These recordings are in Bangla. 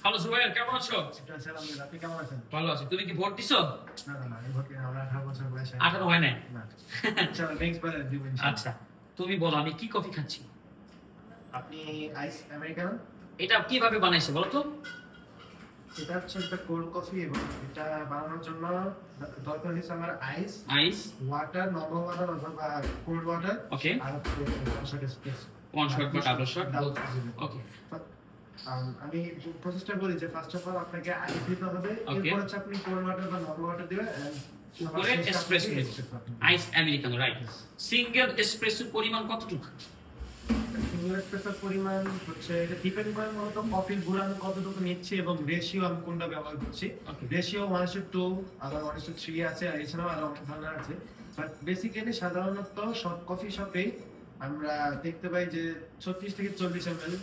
হ্যালো জুবাইর, কেমন আছো? আলহামদুলিল্লাহ, আপনি কেমন আছেন? ভালো আছি। তুমি কি ভোট দিছো? না না না, আমি ভর্তি না, আমার 18 বছর বয়স। 18 হয় নাই? না, ইনশাআল্লাহ নেক্সট বার দিব ইনশাআল্লাহ। আচ্ছা, তুমি বলো আমি কি কফি খাচ্ছি। আপনি আইস আমেরিকানো? এটা কিভাবে বানাইছো বলো তো? এটা হচ্ছে একটা কোল্ড কফি এবং এটা বানানোর জন্য দরকার হচ্ছে আমার আইস, আইস, ওয়াটার, নরমাল ওয়াটার অথবা কোল্ড ওয়াটার, ওকে, আর হচ্ছে এসপ্রেসো। ওয়ান শট বা ডাবল শট, ওকে, আমি প্রসেসটা বলি যে ফার্স্ট অফ অল আপনাকে আইস দিতে হবে, Okay. এরপর হচ্ছে আপনি কোল্ড ওয়াটার বা নরমাল ওয়াটার দিবেন, উপরে এসপ্রেসো দিবে। আইস আমেরিকানো, রাইট। সিঙ্গেল এসপ্রেসোর পরিমাণ কতটুকু? সিঙ্গেল এসপ্রেসোর পরিমাণ হচ্ছে এটা ডিপেন্ড করে মূলত কফির গুঁড়া আমি কতটুকু নিচ্ছি এবং রেশিও আমি কোনটা ব্যবহার করছি। Okay. রেশিও 1:2, আবার 1:3 আছে, আর এছাড়াও আরো অনেক ধরনের আছে। বাট বেসিক্যালি সাধারণত সব কফি শপে আমরা দেখতে পাই যে 36 থেকে 40 ml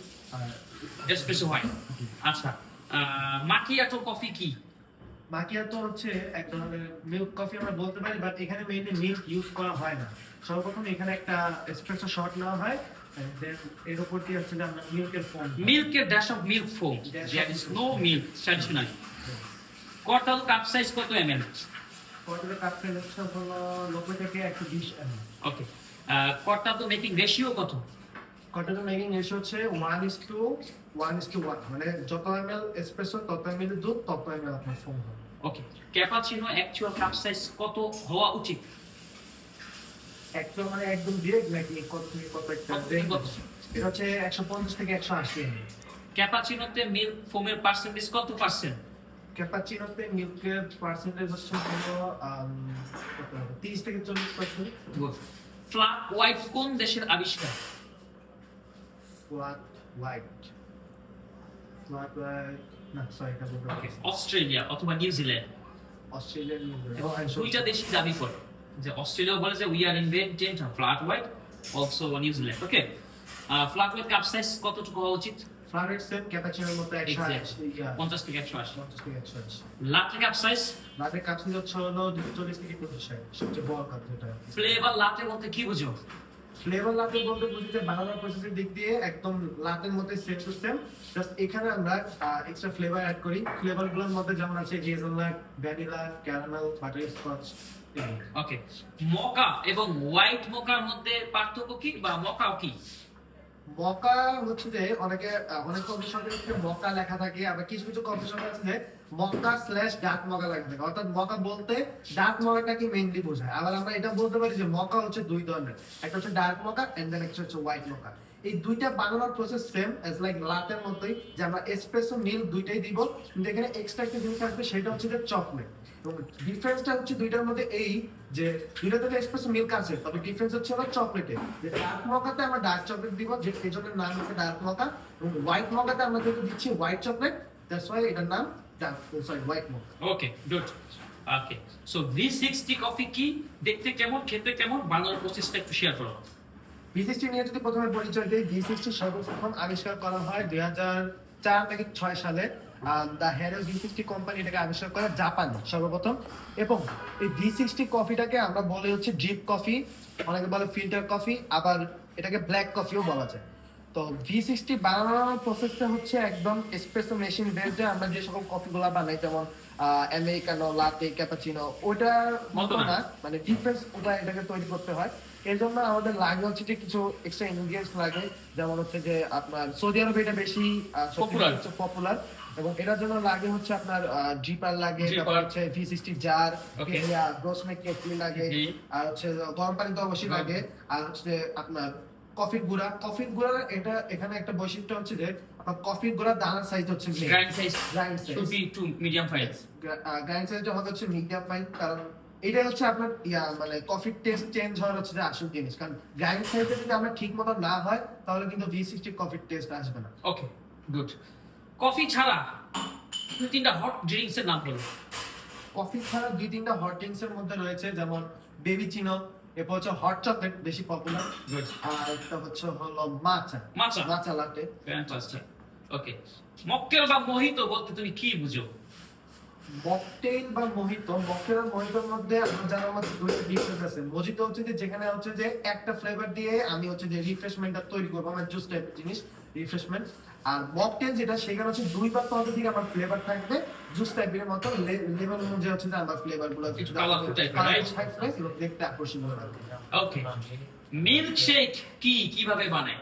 এসপ্রেসো হয়। আচ্ছা, মাকিয়াটো কফি কি? মাকিয়াতো হচ্ছে এক ধরনের মিল্ক কফি আমরা বলতে পারি, বাট এখানে মেইনলি মিল্ক ইউজ করা হয় না। সর্বপ্রথম এখানে একটা এসপ্রেসো শট নেওয়া হয়, and then এর উপর দিয়ে হচ্ছে যে আমরা মিল্কের ফোম, মিল্কের dash of milk foam, there is no milk traditionally. কর্টাল কাপ সাইজ কত ml? কতটা কাপ হচ্ছে হলো 90 থেকে 120 ml। ওকে, কর্টাল মেকিং রেশিও কত? কতটা মেকিং রেশিও হচ্ছে 1:1, মানে যত ml এসপ্রেসো তত ml দুধ তত ml আপনার ফোম হবে। ওকে, ক্যাপাচিনো অ্যাকচুয়াল কাপ সাইজ কত হওয়া উচিত? একদম মানে একদম ডিরেক্ট নাকি কত থেকে কত একটা কত থেকে কত? এটা হচ্ছে 150 থেকে 180 ml। ক্যাপাচিনোতে মিল্ক ফোমের পার্সেন্টেজ কত পার্সেন্ট? ক্যাপাচিনোতে মিল্কের পার্সেন্টেজ হচ্ছে হলো 30 থেকে 40%। ফ্ল্যাট হোয়াইট কোন দেশের আবিষ্কার? ফ্ল্যাট হোয়াইট, ফ্ল্যাট হোয়াইট না, সরি, এটা বলতে ওকে, পারছি। অস্ট্রেলিয়া অথবা নিউজিল্যান্ড। অস্ট্রেলিয়ান এবং দুইটা দেশই দাবি করে যে অস্ট্রেলিয়া বলে যে we are invented flat white, also New Zealand. Okay, flat white cup size কতটুকু হওয়া উচিত? ফ্ল্যাট হোয়াইট সেম ক্যাপাচিনোর মতো 180, 50 থেকে 180। 50 থেকে 180। লাটে কাপ সাইজ? লাটের কাপ সাইজ হচ্ছে হলো 240 থেকে 260, সবচেয়ে বড় কাপ যেটা। ফ্লেভার লাটে বলতে কি বুঝো? ফ্লেভার লাটে বলতে বুঝি যে বানানোর প্রসেসের দিক দিয়ে একদম লাটের মধ্যে সেম টু সেম, জাস্ট এখানে আমরা এক্সট্রা ফ্লেভার অ্যাড করি। ফ্লেভারগুলোর মধ্যে যেমন আছে হেজেলনাট, ভ্যানিলা, ক্যারামেল, বাটারস্কচ। ওকে, মকা এবং হোয়াইট মকার মধ্যে পার্থক্য কি, বা মকাও কি? মকা হচ্ছে যে অনেক কফি শপে মকা লেখা থাকে, আবার কিছু কিছু কফি শপে আছে যে মকা স্ল্যাশ ডার্ক মকা লাগবে, অর্থাৎ মকা বলতে ডার্ক মকাটাকে মেইনলি বোঝায়। আবার আমরা এটা বলতে পারি যে মকা হচ্ছে দুই ধরনের, একটা হচ্ছে ডার্ক মকা এন্ড দেন একটা হচ্ছে হোয়াইট মকা। এই দুইটা বানানোর প্রসেস সেম অ্যাজ লাইক লাটের মতোই, যে আমরা এসপ্রেসো মিল্ক দুইটাই দিব, কিন্তু এখানে এক্সট্রা একটা জিনিস আসবে, সেটা হচ্ছে যে চকলেট। এবং ডিফারেন্সটা হচ্ছে দুইটার মধ্যে এই যে দুইটাতে এসপ্রেসো মিল্ক আছে, তবে ডিফারেন্স হচ্ছে হলো চকলেটে। যে ডার্ক মকাতে আমরা ডার্ক চকলেট দিব, যে এই জন্য নাম হচ্ছে ডার্ক মকা, এবং হোয়াইট মকাতে আমরা যেহেতু দিচ্ছি হোয়াইট চকলেট, দ্যাটস ওয়াই এটার নাম হোয়াইট মকা। ওকে, গুড। ওকে, সো V60 কফি কি, দেখতে কেমন, খেতে কেমন, বানানোর প্রসেসটা একটু শেয়ার করো। V60 নিয়ে যদি প্রথমে পরিচয় দিই, V60 সর্বপ্রথম আবিষ্কার করা হয় 2004 থেকে 6 সালে। দ্য হ্যারেল V60 কোম্পানি এটাকে আবিষ্কার করে জাপানে সর্বপ্রথম। এবং এই V60 কফিটাকে আমরা বলে হচ্ছে ড্রিপ কফি, অনেকে বলে ফিল্টার কফি, আবার এটাকে ব্ল্যাক কফিও বলা যায়। তো V60 বানানোর প্রসেসটা হচ্ছে একদম এসপ্রেসো মেশিন বেসড। আমরা যে সকল কফিগুলো বানাই যেমন আমেরিকানো, লাটে, ক্যাপাচিনো, ওটার মতো না, মানে ডিফারেন্স উপায় এটাকে তৈরি করতে হয়। এর জন্য আমাদের লাগে হচ্ছে যে কিছু এক্সট্রা ইনগ্রিডিয়েন্টস লাগে, যেমন হচ্ছে যে আপনার সৌদি আরবে এটা বেশি পপুলার, এবং এটার জন্য লাগে হচ্ছে আপনার ড্রিপার লাগে, তারপর হচ্ছে V60 জার, গ্রোসমেক কেটলি লাগে, আর হচ্ছে গরম পানি তো অবশ্যই লাগে, আর হচ্ছে আপনার কফির গুঁড়া। এটা এখানে একটা বৈশিষ্ট্য হচ্ছে যে আপনার কফির গুঁড়া দানার সাইজ হচ্ছে grind size should be to medium fine. Grind সাইজটা হচ্ছে মিডিয়াম ফাইন, কারণ এটা হচ্ছে আপনার মানে কফির টেস্ট চেঞ্জ হওয়ার হচ্ছে যে আসল জিনিস। কারণ গ্রাইন্ড সাইজটা যদি আমরা ঠিক মতো না হয় তাহলে কিন্তু V60 কফির টেস্ট আসবে না। ওকে, গুড। কফি ছাড়া দুই তিনটা হট ড্রিঙ্কস এর নাম বলো। কফি ছাড়া দুই তিনটা হট ড্রিঙ্কস এর মধ্যে রয়েছে যেমন বেবি চিনো, এরপর হচ্ছে হট চকলেট বেশি পপুলার, আর একটা হচ্ছে হলো মাচা লাটে। ফ্যান্টাস্টিক। ওকে, মক্কেল বা মোহিতো বলতে তুমি কি বুঝো? মকটেইল বা মোহিতো, মকটেল আর মোহিতোর মধ্যে আমার জানার মধ্যে দুইটা ডিফারেন্স আছে। মোজিতো হচ্ছে যে যেখানে হচ্ছে যে একটা ফ্লেভার দিয়ে আমি হচ্ছে যে রিফ্রেশমেন্টটা তৈরি করবো, আমার জুস টাইপের জিনিস। রিফ্রেশমেন্ট। আর মকটেল যেটা সেখানে হচ্ছে 2 বার পদ্ধতি আমার ফ্লেভার থাকবে, জুস টাইপের মতো লেভেল অনুযায়ী হচ্ছে যে আমার ফ্লেভার গুলো একটু colourful type, right? থাকবে এবং দেখতে আকর্ষণীয় লাগবে। ওকে, মিল্কশেক কিভাবে বানায়?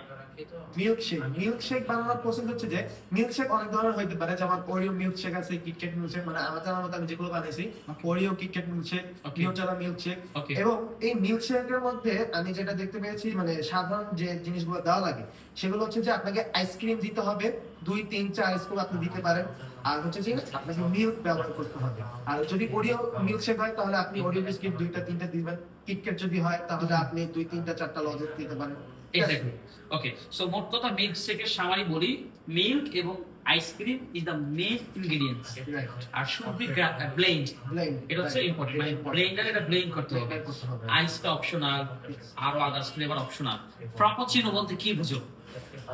মিল্কশেক বানানোর প্রসেস হচ্ছে যে মিল্কশেক অনেক ধরনের হইতে পারে, যেমন ওরিও মিল্কশেক আছে, কিটক্যাট মিল্কশেক, মানে আমার জানার মতো আমি যেগুলো বানাইছি Oreo, KitKat milkshake, Okay. Nutella milkshake. Okay. এবং এই মিল্কশেকের মধ্যে আমি যেটা দেখতে পেয়েছি, মানে সাধারণ যে জিনিসগুলো দেওয়া লাগে সেগুলো হচ্ছে যে আপনাকে আইসক্রিম দিতে হবে, 2, 3, 4 স্কুপ আপনি দিতে পারেন। আর হচ্ছে যে আপনাকে মিল্ক ব্যবহার করতে হবে। আর যদি ওরিও মিল্কশেক হয় তাহলে আপনি ওরিও বিস্কিট 2টা 3টা দিবেন। কিটক্যাট যদি হয় তাহলে আপনি 2, 3টা 4টা লজেন্স দিতে পারেন। এক্স্যাক্টলি। ওকে, সো মোট কথা মিল্কশেকের সামারি বলি, মিল্ক এবং ice cream is the main ingredients, Right. আর শুড বি ব্লেন্ড। Blend. এটা হচ্ছে Right. ইম্পর্টেন্ট, মানে Important. ব্লেন্ডারে এটা ব্লেন্ড করতে হবে। Blend করতে হবে। আইসটা অপশনাল, আরো আদার্স ফ্লেভার অপশনাল। ফ্রাপাচিনো বলতে কি বুঝো?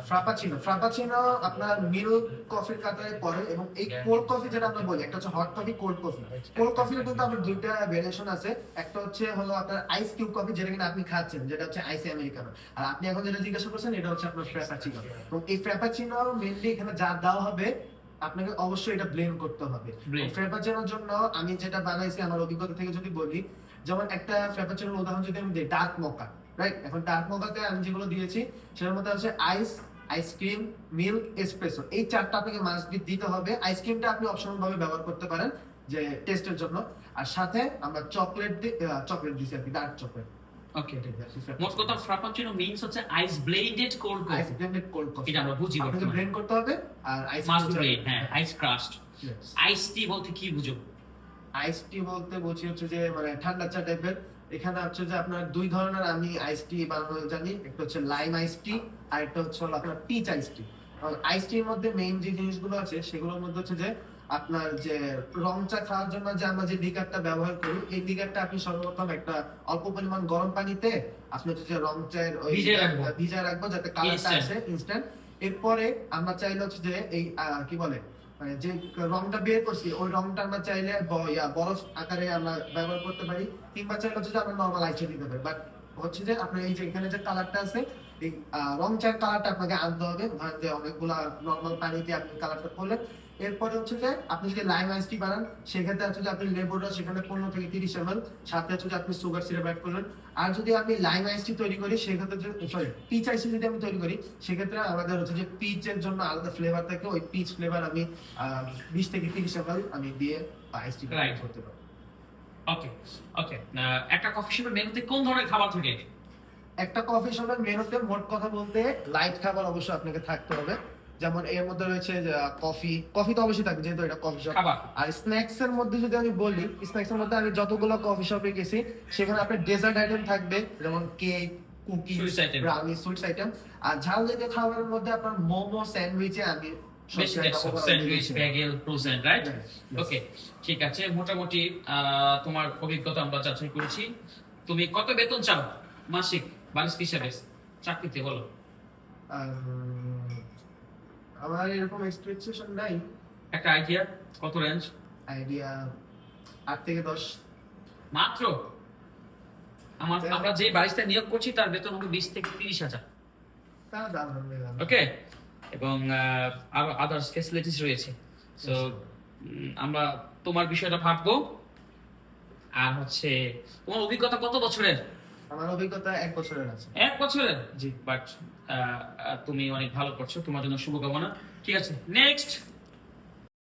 ফ্রাপাচিনো আপনার মিল্ক কফির কাতারে পড়ে, এবং এই কোল্ড কফি যেটা আমরা বলি, একটা হচ্ছে hot coffee, cold coffee. Cold কফির কিন্তু আপনার 2টা ভেরিয়েশন আছে। একটা হচ্ছে হলো আপনার আইস কিউব কফি, যেটা কিনা আপনি খাচ্ছেন, যেটা হচ্ছে আইসি আমেরিকানো। আর আপনি এখন যেটা জিজ্ঞাসা করছেন এটা হচ্ছে আপনার ফ্রাপাচিনো। এবং এই ফ্রাপাচিনো মেইনলি এখানে যা দেওয়া হবে আপনাকে অবশ্যই এটা ব্লেন্ড করতে হবে। Blend. ফ্রাপাচিনোর জন্য আমি যেটা বানাইছি আমার অভিজ্ঞতা থেকে যদি বলি, যেমন একটা ফ্রাপাচিনোর উদাহরণ যদি আমি দিই, ডার্ক মোকা, রাইট? এখন ডার্ক মোকাতে আমি যেগুলো দিয়েছি সেটার মধ্যে আছে আইস, আইসক্রিম, মিল্ক, এসপ্রেসো। এই 4টা আপনাকে মাস্ট বি দিতে হবে। আইসক্রিমটা আপনি অপশনাল ভাবে ব্যবহার করতে পারেন যে টেস্টের জন্য। আর সাথে আমরা চকলেট দিছি আর কি, ডার্ক চকলেট। ওকে, মোট কথা ফ্রাপাচিনো মিন্স হচ্ছে আইস ব্লেন্ডেড কোল্ড কফি। আইস ব্লেন্ডেড কোল্ড কফি এটা আমরা বুঝি আপনাকে বর্তমানে। ব্লেন্ড করতে হবে। আর আইস মাস্ট ব্লেন্ড, হ্যাঁ, আইস ক্রাশড। আইস টি বলতে কি বুঝো? আইস টি বলতে বুঝি হচ্ছে যে মানে ঠান্ডা চা টাইপের। এখানে হচ্ছে যে আপনার 2 ধরনের আমি আইস টি বানানো জানি, একটা হচ্ছে লাইম আইস টি আর একটা হচ্ছে হলো আপনার পিচ আইস টি। আইস টির মধ্যে মেইন যে জিনিসগুলো আছে সেগুলোর মধ্যে হচ্ছে যে আপনার যে রং চা খাওয়ার জন্য যে আমরা যে লিকারটা ব্যবহার করি, এই লিকারটা আপনি সর্বপ্রথম একটা অল্প পরিমাণ গরম পানিতে আপনি হচ্ছে যে রং চায়ের ওই ভিজায় রাখবো যাতে কালারটা Instant. আসে ইনস্ট্যান্ট। এরপরে আমরা চাইলে হচ্ছে যে এই কি বলে মানে যে রংটা বের করছি ওই রংটা আমরা চাইলে বরফ আকারে আমরা ব্যবহার করতে পারি, কিংবা চাইলে হচ্ছে যে আমরা নরমাল আইসে দিতে পারি। বাট হচ্ছে যে আপনার এই যে এখানে যে কালারটা আছে, এই রং চায়ের কালারটা আপনাকে আনতে হবে। ধরেন যে অনেকগুলা নরমাল পানিতে আপনি কালারটা করলেন। এরপরে হচ্ছে যে আপনি যদি লাইম আইস টি বানান সেক্ষেত্রে হচ্ছে যে আপনি লেবুর রস সেখানে 15 থেকে 30 ml, সাথে হচ্ছে যে আপনি সুগার সিরাপ অ্যাড করলেন। আর যদি আমি লাইম আইস টি তৈরি করি সেক্ষেত্রে সরি পিচ আইস টি যদি আমি তৈরি করি সেক্ষেত্রে আমাদের হচ্ছে যে পিচের জন্য আলাদা ফ্লেভার থাকে, ওই পিচ ফ্লেভার আমি 20 থেকে 30 ml আমি দিয়ে আইস টি Right. করতে পারি। ওকে, ওকে, একটা কফি শপের মেনুতে কোন ধরনের খাবার থাকে? একটা কফি শপের মেনুতে মোট কথা বলতে লাইট খাবার অবশ্যই আপনাকে থাকতে হবে। যেমন এর মধ্যে রয়েছে কফি তো অবশ্যই থাকবে যেহেতু এটা কফি শপ। খাবার। আর স্ন্যাক্স এর মধ্যে যদি আমি বলি, স্ন্যাক্স এর মধ্যে আমি যতগুলো কফি শপে গেছি সেখানে আপনার ডেজার্ট আইটেম থাকবে, যেমন cake, cookie, Sweets item. Brownie, sweets item. আর ঝাল জাতীয় খাবারের মধ্যে আপনার মোমো, স্যান্ডউইচে আমি বেশি দেখছো sandwich, bagel, frozen, right? Yes, yes. ওকে, ঠিক আছে। মোটামুটি তোমার অভিজ্ঞতা আমরা যাচাই করেছি। তুমি কত বেতন চাও মাসিক বারিস্তা হিসেবে চাকরিতে, বলো? আমার এরকম এক্সপেকটেশন নাই। একটা আইডিয়া, কত রেঞ্জ? আইডিয়া 8 থেকে 10। মাত্র? আমরা যে বারিস্তা নিয়োগ করছি তার বেতন হবে 20 থেকে 30,000। তাহলে আলহামদুলিল্লাহ। ওকে, এবং আরো আদার্স ফ্যাসিলিটিস রয়েছে। সো আমরা তোমার বিষয়টা ভাববো। আর হচ্ছে তোমার অভিজ্ঞতা কত বছরের? আমার অভিজ্ঞতা 1 বছরের আছে। 1 বছরের? জি। বাট তুমি অনেক ভালো করছো, তোমার জন্য শুভকামনা। ঠিক আছে, নেক্সট